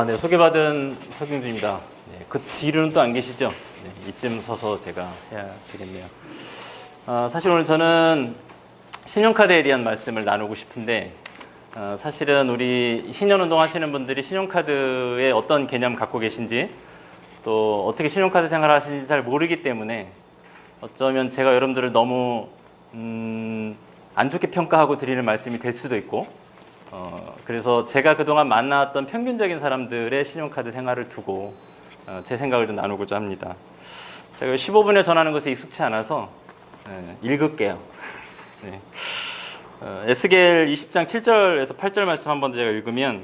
네, 소개받은 석영주입니다. 네, 그 뒤로는 또 안 계시죠? 네, 이쯤 서서 제가 해야 되겠네요. 사실 오늘 저는 신용카드에 대한 말씀을 나누고 싶은데, 사실은 우리 신년운동 하시는 분들이 신용카드에 어떤 개념 갖고 계신지, 또 어떻게 신용카드 생활을 하시는지 잘 모르기 때문에 어쩌면 제가 여러분들을 너무 안 좋게 평가하고 드리는 말씀이 될 수도 있고, 그래서 제가 그동안 만나왔던 평균적인 사람들의 신용카드 생활을 두고 제 생각을 좀 나누고자 합니다. 제가 15분에 전하는 것에 익숙치 않아서 읽을게요. 네. 에스겔 20장 7절에서 8절 말씀 한번 제가 읽으면,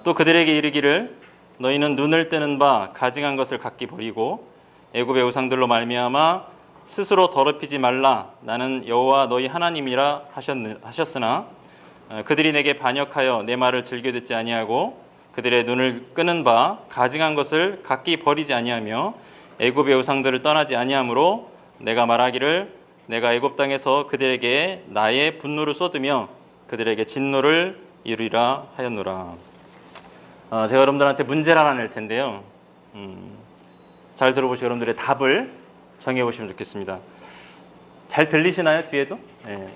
또 그들에게 이르기를 너희는 눈을 뜨는 바 가증한 것을 각기 버리고 애굽의 우상들로 말미암아 스스로 더럽히지 말라. 나는 여호와 너희 하나님이라 하셨으나 그들이 내게 반역하여 내 말을 즐겨 듣지 아니하고 그들의 눈을 끄는 바 가증한 것을 각기 버리지 아니하며 애굽의 우상들을 떠나지 아니하므로 내가 말하기를 내가 애굽 땅에서 그들에게 나의 분노를 쏟으며 그들에게 진노를 이루리라 하였노라. 제가 여러분들한테 문제를 하나 낼 텐데요. 잘 들어보시고 여러분들의 답을 정해보시면 좋겠습니다. 잘 들리시나요? 뒤에도? 네.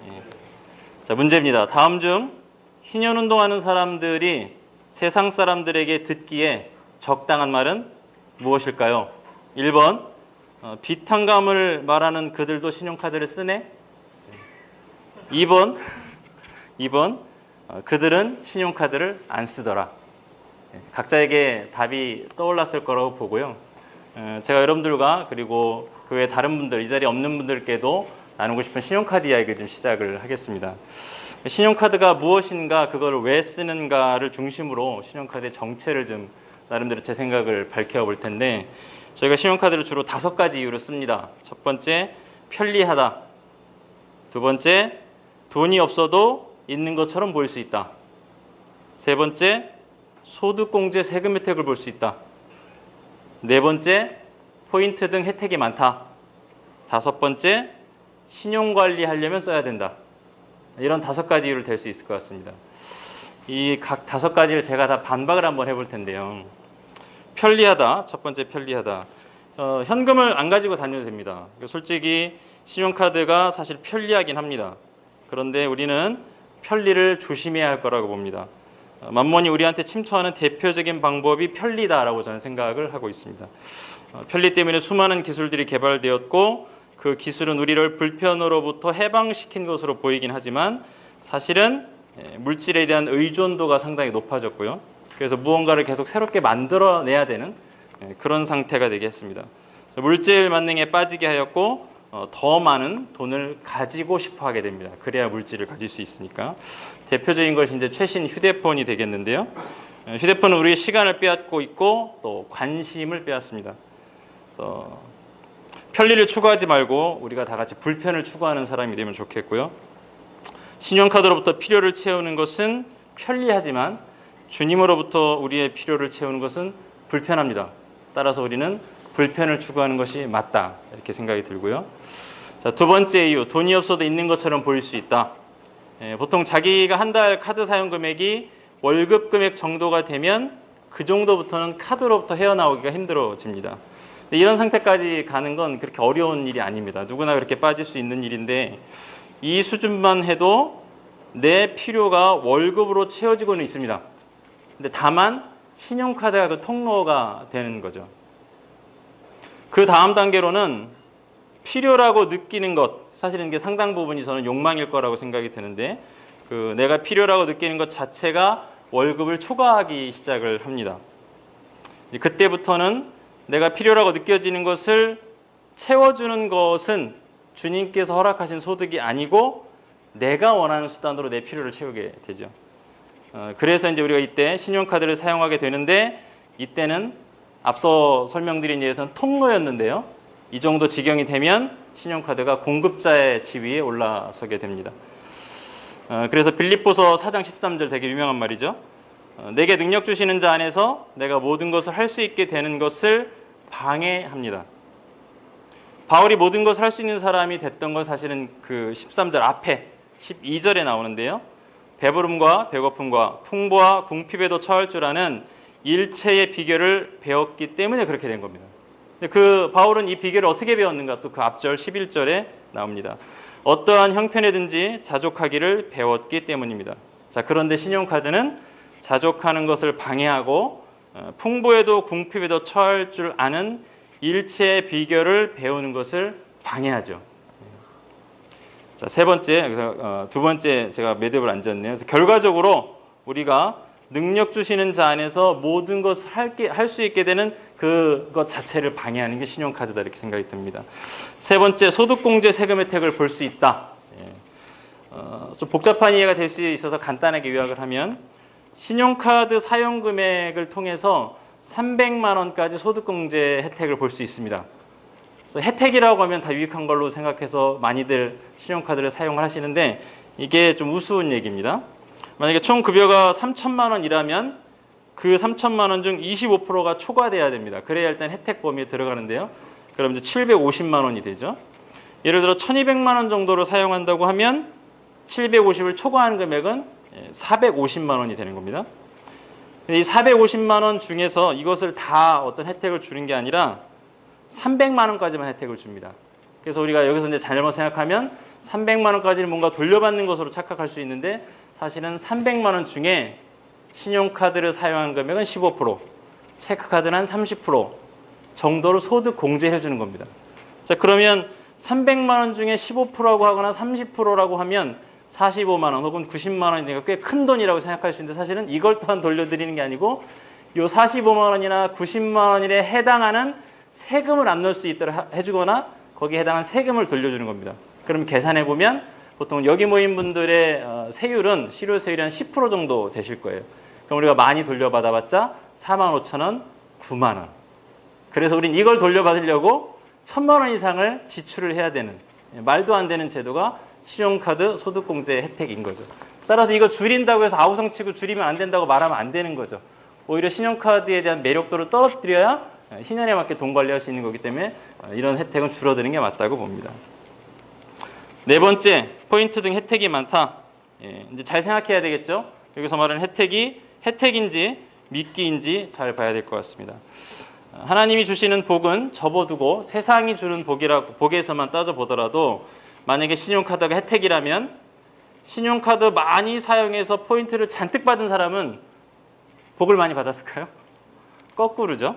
자, 문제입니다. 다음 중 신년운동하는 사람들이 세상 사람들에게 듣기에 적당한 말은 무엇일까요? 1번, 비탄감을 말하는 그들도 신용카드를 쓰네. 2번, 그들은 신용카드를 안 쓰더라. 각자에게 답이 떠올랐을 거라고 보고요. 제가 여러분들과 그리고 그 외 다른 분들, 이 자리에 없는 분들께도 나누고 싶은 신용카드 이야기를 좀 시작을 하겠습니다. 신용카드가 무엇인가, 그걸 왜 쓰는가를 중심으로 신용카드의 정체를 좀 나름대로 제 생각을 밝혀볼 텐데, 저희가 신용카드를 주로 5가지 이유로 씁니다. 첫 번째, 편리하다. 두 번째, 돈이 없어도 있는 것처럼 보일 수 있다. 세 번째, 소득공제 세금 혜택을 볼 수 있다. 네 번째, 포인트 등 혜택이 많다. 다섯 번째, 신용관리하려면 써야 된다. 이런 5가지 이유를 댈 수 있을 것 같습니다. 이 각 5가지를 제가 다 반박을 한번 해볼 텐데요. 편리하다. 첫 번째, 편리하다. 현금을 안 가지고 다녀도 됩니다. 솔직히 신용카드가 사실 편리하긴 합니다. 그런데 우리는 편리를 조심해야 할 거라고 봅니다. 만몬이 우리한테 침투하는 대표적인 방법이 편리다라고 저는 생각을 하고 있습니다. 편리 때문에 수많은 기술들이 개발되었고, 그 기술은 우리를 불편으로부터 해방시킨 것으로 보이긴 하지만 사실은 물질에 대한 의존도가 상당히 높아졌고요. 그래서 무언가를 계속 새롭게 만들어내야 되는 그런 상태가 되게 했습니다. 물질 만능에 빠지게 하였고, 더 많은 돈을 가지고 싶어 하게 됩니다. 그래야 물질을 가질 수 있으니까. 대표적인 것이 이제 최신 휴대폰이 되겠는데요. 휴대폰은 우리의 시간을 빼앗고 있고 또 관심을 빼앗습니다. 그래서 편리를 추구하지 말고 우리가 다 같이 불편을 추구하는 사람이 되면 좋겠고요. 신용카드로부터 필요를 채우는 것은 편리하지만 주님으로부터 우리의 필요를 채우는 것은 불편합니다. 따라서 우리는 불편을 추구하는 것이 맞다, 이렇게 생각이 들고요. 자, 두 번째 이유, 돈이 없어도 있는 것처럼 보일 수 있다. 보통 자기가 한 달 카드 사용 금액이 월급 금액 정도가 되면 그 정도부터는 카드로부터 헤어나오기가 힘들어집니다. 이런 상태까지 가는 건 그렇게 어려운 일이 아닙니다. 누구나 그렇게 빠질 수 있는 일인데, 이 수준만 해도 내 필요가 월급으로 채워지고는 있습니다. 근데 다만 신용카드가 그 통로가 되는 거죠. 그 다음 단계로는 필요라고 느끼는 것, 사실은 이게 상당 부분이 저는 욕망일 거라고 생각이 드는데, 내가 필요라고 느끼는 것 자체가 월급을 초과하기 시작을 합니다. 그때부터는 내가 필요라고 느껴지는 것을 채워주는 것은 주님께서 허락하신 소득이 아니고 내가 원하는 수단으로 내 필요를 채우게 되죠. 그래서 이제 우리가 이때 신용카드를 사용하게 되는데, 이때는 앞서 설명드린 예에서는 통로였는데요. 이 정도 지경이 되면 신용카드가 공급자의 지위에 올라서게 됩니다. 그래서 빌립보서 4장 13절 되게 유명한 말이죠. 내게 능력 주시는 자 안에서 내가 모든 것을 할 수 있게 되는 것을 방해합니다. 바울이 모든 것을 할 수 있는 사람이 됐던 건 사실은 그 13절 앞에 12절에 나오는데요. 배부름과 배고픔과 풍부와 궁핍에도 처할 줄 아는 일체의 비결을 배웠기 때문에 그렇게 된 겁니다. 근데 그 바울은 이 비결을 어떻게 배웠는가? 또 그 앞절 11절에 나옵니다. 어떠한 형편이든지 자족하기를 배웠기 때문입니다. 자, 그런데 신용카드는 자족하는 것을 방해하고 풍부에도 궁핍에도 처할 줄 아는 일체의 비결을 배우는 것을 방해하죠. 자, 세 번째, 두 번째 제가 매듭을 안 졌네요. 그래서 결과적으로 우리가 능력 주시는 자 안에서 모든 것을 할 수 있게 되는 그것 자체를 방해하는 게 신용카드다 이렇게 생각이 듭니다. 세 번째, 소득공제 세금 혜택을 볼 수 있다. 좀 복잡한 이해가 될 수 있어서 간단하게 요약을 하면 신용카드 사용 금액을 통해서 300만 원까지 소득공제 혜택을 볼 수 있습니다. 그래서 혜택이라고 하면 다 유익한 걸로 생각해서 많이들 신용카드를 사용을 하시는데 이게 좀 우스운 얘기입니다. 만약에 총 급여가 3천만 원이라면 그 3천만 원 중 25%가 초과돼야 됩니다. 그래야 일단 혜택 범위에 들어가는데요. 그럼 이제 750만 원이 되죠. 예를 들어 1200만 원 정도로 사용한다고 하면 750을 초과하는 금액은 450만 원이 되는 겁니다. 이 450만 원 중에서 이것을 다 어떤 혜택을 주는 게 아니라 300만 원까지만 혜택을 줍니다. 그래서 우리가 여기서 이제 잘못 생각하면 300만 원까지는 뭔가 돌려받는 것으로 착각할 수 있는데 사실은 300만 원 중에 신용카드를 사용한 금액은 15%, 체크카드는 한 30% 정도를 소득 공제해 주는 겁니다. 자, 그러면 300만 원 중에 15%라고 하거나 30%라고 하면 45만 원 혹은 90만 원이니까 꽤 큰 돈이라고 생각할 수 있는데 사실은 이걸 또한 돌려드리는 게 아니고 이 45만 원이나 90만 원에 해당하는 세금을 안 넣을 수 있도록 해주거나 거기에 해당한 세금을 돌려주는 겁니다. 그럼 계산해 보면 보통 여기 모인 분들의 세율은 실효세율이 한 10% 정도 되실 거예요. 그럼 우리가 많이 돌려받아봤자 4만 5천 원, 9만 원. 그래서 우린 이걸 돌려받으려고 1,000만 원 이상을 지출을 해야 되는 말도 안 되는 제도가 신용카드 소득공제 혜택인 거죠. 따라서 이거 줄인다고 해서 아우성치고 줄이면 안 된다고 말하면 안 되는 거죠. 오히려 신용카드에 대한 매력도를 떨어뜨려야 신용에 맞게 돈 관리할 수 있는 거기 때문에 이런 혜택은 줄어드는 게 맞다고 봅니다. 네 번째, 포인트 등 혜택이 많다. 이제 잘 생각해야 되겠죠. 여기서 말하는 혜택이 혜택인지 미끼인지 잘 봐야 될 것 같습니다. 하나님이 주시는 복은 접어두고 세상이 주는 복에서만 따져보더라도 만약에 신용카드가 혜택이라면 신용카드 많이 사용해서 포인트를 잔뜩 받은 사람은 복을 많이 받았을까요? 거꾸로죠.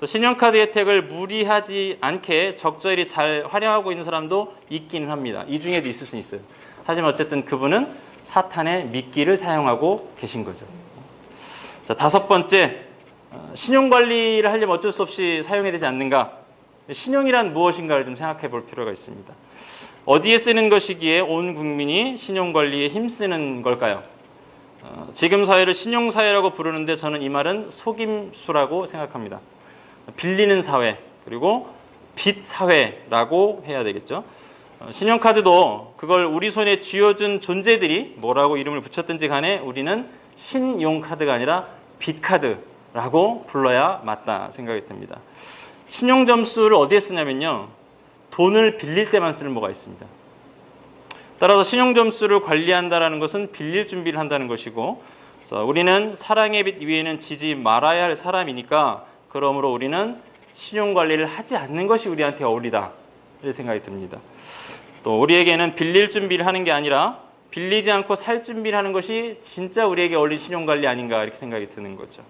신용카드 혜택을 무리하지 않게 적절히 잘 활용하고 있는 사람도 있기는 합니다. 이 중에도 있을 수 있어요. 하지만 어쨌든 그분은 사탄의 미끼를 사용하고 계신 거죠. 자, 다섯 번째, 신용관리를 하려면 어쩔 수 없이 사용해야 되지 않는가? 신용이란 무엇인가를 좀 생각해 볼 필요가 있습니다. 어디에 쓰는 것이기에 온 국민이 신용관리에 힘쓰는 걸까요? 지금 사회를 신용사회라고 부르는데 저는 이 말은 속임수라고 생각합니다. 빌리는 사회, 그리고 빚 사회라고 해야 되겠죠. 신용카드도 그걸 우리 손에 쥐어준 존재들이 뭐라고 이름을 붙였든지 간에 우리는 신용카드가 아니라 빚카드라고 불러야 맞다 생각이 듭니다. 신용점수를 어디에 쓰냐면요. 돈을 빌릴 때만 쓰는 뭐가 있습니다. 따라서 신용점수를 관리한다는 것은 빌릴 준비를 한다는 것이고 그래서 우리는 사랑의 빚 위에는 지지 말아야 할 사람이니까 그러므로 우리는 신용관리를 하지 않는 것이 우리한테 어울리다 이런 생각이 듭니다. 또 우리에게는 빌릴 준비를 하는 게 아니라 빌리지 않고 살 준비를 하는 것이 진짜 우리에게 어울린 신용관리 아닌가 이렇게 생각이 드는 거죠.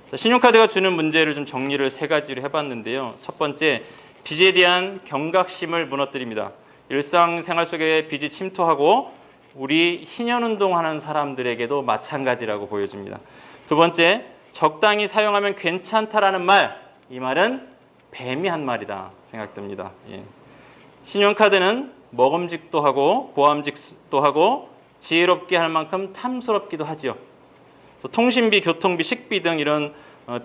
자, 신용카드가 주는 문제를 좀 정리를 세 가지로 해봤는데요. 첫 번째, 빚에 대한 경각심을 무너뜨립니다. 일상생활 속에 빚이 침투하고 우리 희년운동하는 사람들에게도 마찬가지라고 보여집니다. 두 번째, 적당히 사용하면 괜찮다라는 말, 이 말은 뱀이 한 말이다 생각됩니다. 신용카드는 먹음직도 하고 보암직도 하고 지혜롭게 할 만큼 탐스럽기도 하지요. 통신비, 교통비, 식비 등 이런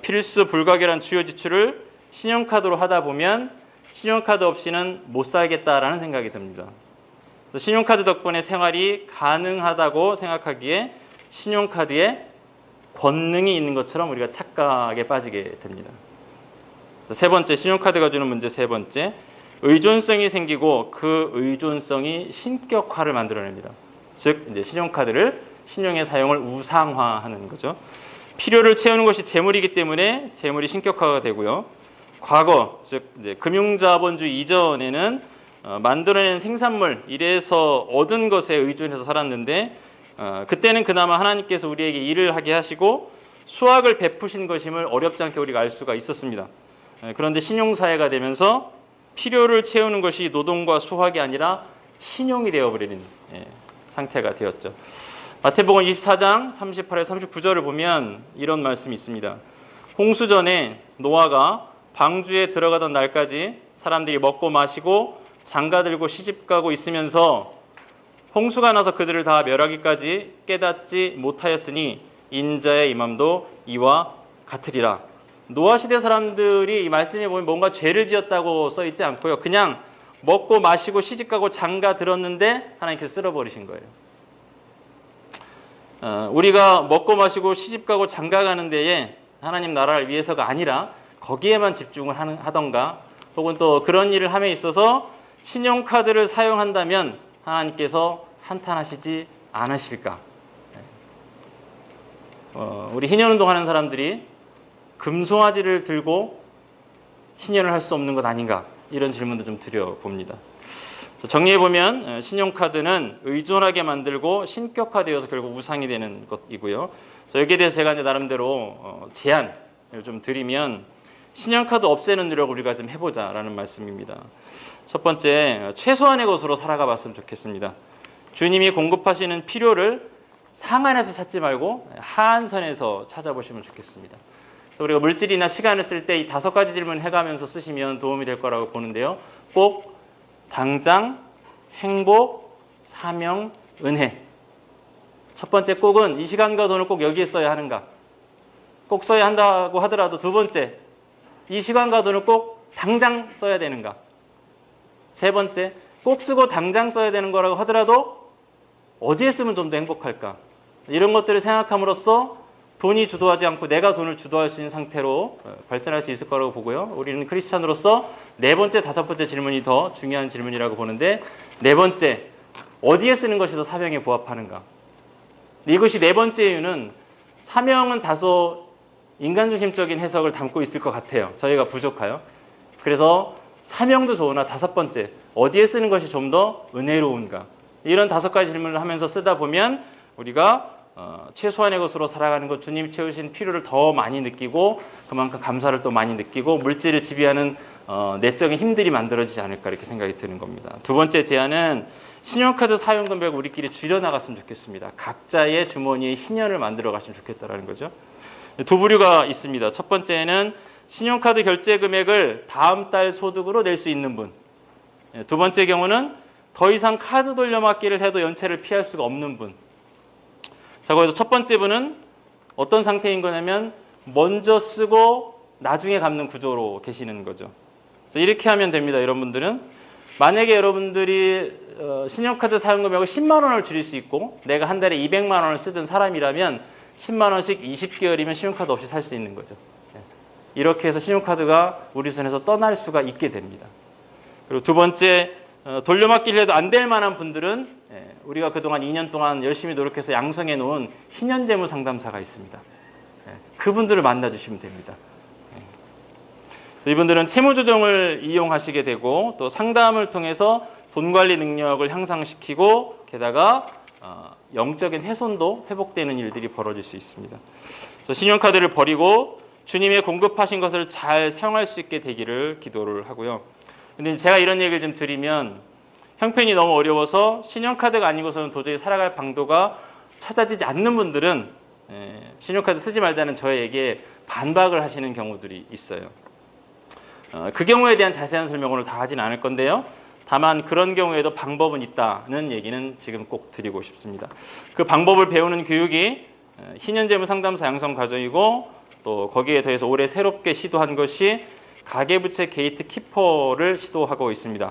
필수 불가결한 주요 지출을 신용카드로 하다 보면 신용카드 없이는 못 살겠다라는 생각이 듭니다. 신용카드 덕분에 생활이 가능하다고 생각하기에 신용카드에 권능이 있는 것처럼 우리가 착각에 빠지게 됩니다. 세 번째, 신용카드가 주는 문제 세 번째, 의존성이 생기고 그 의존성이 신격화를 만들어냅니다. 즉 이제 신용카드를 신용의 사용을 우상화하는 거죠. 필요를 채우는 것이 재물이기 때문에 재물이 신격화가 되고요. 과거, 즉 이제 금융자본주의 이전에는 만들어낸 생산물, 일에서 얻은 것에 의존해서 살았는데 그때는 그나마 하나님께서 우리에게 일을 하게 하시고 수확을 베푸신 것임을 어렵지 않게 우리가 알 수가 있었습니다. 그런데 신용사회가 되면서 필요를 채우는 것이 노동과 수확이 아니라 신용이 되어버리는 상태가 되었죠. 마태복음 24장 38에서 39절을 보면 이런 말씀이 있습니다. 홍수 전에 노아가 방주에 들어가던 날까지 사람들이 먹고 마시고 장가들고 시집가고 있으면서 홍수가 나서 그들을 다 멸하기까지 깨닫지 못하였으니 인자의 임함도 이와 같으리라. 노아 시대 사람들이 이 말씀에 보면 뭔가 죄를 지었다고 써 있지 않고요. 그냥 먹고 마시고 시집가고 장가 들었는데 하나님께서 쓸어버리신 거예요. 우리가 먹고 마시고 시집가고 장가 가는 데에 하나님 나라를 위해서가 아니라 거기에만 집중을 하던가 혹은 또 그런 일을 함에 있어서 신용카드를 사용한다면 하나님께서 한탄하시지 않으실까? 우리 희년운동하는 사람들이 금송아지를 들고 희년을 할 수 없는 것 아닌가? 이런 질문도 좀 드려봅니다. 정리해보면 신용카드는 의존하게 만들고 신격화되어서 결국 우상이 되는 것이고요. 그래서 여기에 대해서 제가 이제 나름대로 제안을 좀 드리면 신용카드 없애는 노력을 우리가 좀 해보자라는 말씀입니다. 첫 번째, 최소한의 것으로 살아가 봤으면 좋겠습니다. 주님이 공급하시는 필요를 상한에서 찾지 말고 하한선에서 찾아보시면 좋겠습니다. 그래서 우리가 물질이나 시간을 쓸 때 이 5가지 질문 해가면서 쓰시면 도움이 될 거라고 보는데요. 꼭, 당장, 행복, 사명, 은혜. 첫 번째 꼭은 이 시간과 돈을 꼭 여기에 써야 하는가? 꼭 써야 한다고 하더라도 두 번째, 이 시간과 돈을 꼭 당장 써야 되는가? 세 번째, 꼭 쓰고 당장 써야 되는 거라고 하더라도 어디에 쓰면 좀 더 행복할까? 이런 것들을 생각함으로써 돈이 주도하지 않고 내가 돈을 주도할 수 있는 상태로 발전할 수 있을 거라고 보고요. 우리는 크리스찬으로서 네 번째, 다섯 번째 질문이 더 중요한 질문이라고 보는데 네 번째, 어디에 쓰는 것이 더 사명에 부합하는가? 이것이 네 번째 이유는 사명은 다소 인간중심적인 해석을 담고 있을 것 같아요. 저희가 부족해요. 그래서 사명도 좋으나 다섯 번째, 어디에 쓰는 것이 좀 더 은혜로운가? 이런 5가지 질문을 하면서 쓰다 보면 우리가 최소한의 것으로 살아가는 것, 주님이 채우신 필요를 더 많이 느끼고 그만큼 감사를 또 많이 느끼고 물질을 지배하는 내적인 힘들이 만들어지지 않을까 이렇게 생각이 드는 겁니다. 두 번째 제안은 신용카드 사용 금액을 우리끼리 줄여나갔으면 좋겠습니다. 각자의 주머니에 희년을 만들어 가시면 좋겠다라는 거죠. 두 부류가 있습니다. 첫 번째는 신용카드 결제 금액을 다음 달 소득으로 낼 수 있는 분. 두 번째 경우는 더 이상 카드 돌려막기를 해도 연체를 피할 수가 없는 분. 자, 거기서 첫 번째 분은 어떤 상태인 거냐면 먼저 쓰고 나중에 갚는 구조로 계시는 거죠. 그래서 이렇게 하면 됩니다. 여러분들은 만약에 여러분들이 신용카드 사용 금액을 10만 원을 줄일 수 있고 내가 한 달에 200만 원을 쓰던 사람이라면 10만 원씩 20개월이면 신용카드 없이 살 수 있는 거죠. 이렇게 해서 신용카드가 우리 손에서 떠날 수가 있게 됩니다. 그리고 두 번째, 돌려막기를 해도 안 될 만한 분들은 우리가 그동안 2년 동안 열심히 노력해서 양성해 놓은 희년재무 상담사가 있습니다. 그분들을 만나주시면 됩니다. 그래서 이분들은 채무조정을 이용하시게 되고 또 상담을 통해서 돈관리 능력을 향상시키고 게다가 영적인 훼손도 회복되는 일들이 벌어질 수 있습니다. 그래서 신용카드를 버리고 주님의 공급하신 것을 잘 사용할 수 있게 되기를 기도를 하고요. 근데 제가 이런 얘기를 좀 드리면 형편이 너무 어려워서 신용카드가 아니고서는 도저히 살아갈 방도가 찾아지지 않는 분들은 신용카드 쓰지 말자는 저에게 반박을 하시는 경우들이 있어요. 그 경우에 대한 자세한 설명을 오늘 다 하진 않을 건데요. 다만 그런 경우에도 방법은 있다는 얘기는 지금 꼭 드리고 싶습니다. 그 방법을 배우는 교육이 희년재무 상담사 양성 과정이고 또 거기에 더해서 올해 새롭게 시도한 것이 가계부채 게이트 키퍼를 시도하고 있습니다.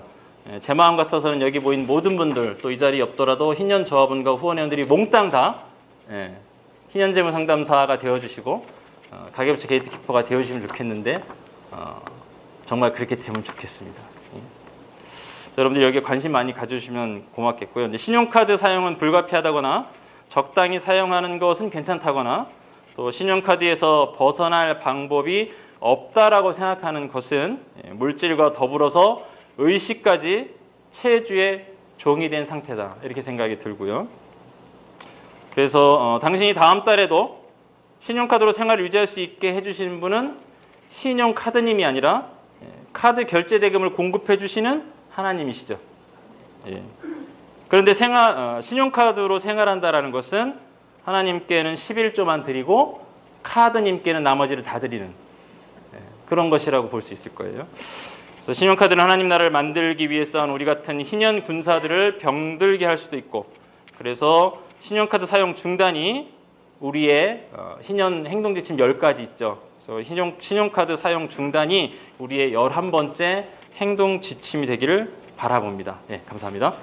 제 마음 같아서는 여기 모인 모든 분들 또 이 자리에 없더라도 희년 조합원과 후원회원들이 몽땅 다 희년재무 상담사가 되어주시고 가계부채 게이트 키퍼가 되어주시면 좋겠는데 정말 그렇게 되면 좋겠습니다. 여러분들 여기에 관심 많이 가져주시면 고맙겠고요. 신용카드 사용은 불가피하다거나 적당히 사용하는 것은 괜찮다거나 또 신용카드에서 벗어날 방법이 없다라고 생각하는 것은 물질과 더불어서 의식까지 체주의 종이 된 상태다. 이렇게 생각이 들고요. 그래서 당신이 다음 달에도 신용카드로 생활을 유지할 수 있게 해주시는 분은 신용카드님이 아니라 카드 결제 대금을 공급해 주시는 하나님이시죠. 예. 그런데 신용카드로 생활한다라는 것은 하나님께는 11조만 드리고 카드님께는 나머지를 다 드리는 그런 것이라고 볼 수 있을 거예요. 그래서 신용카드는 하나님 나라를 만들기 위해 쌓은 우리 같은 희년 군사들을 병들게 할 수도 있고, 그래서 신용카드 사용 중단이 우리의 희년 행동지침 10가지 있죠. 그래서 신용카드 사용 중단이 우리의 11번째 행동지침이 되기를 바라봅니다. 네, 감사합니다.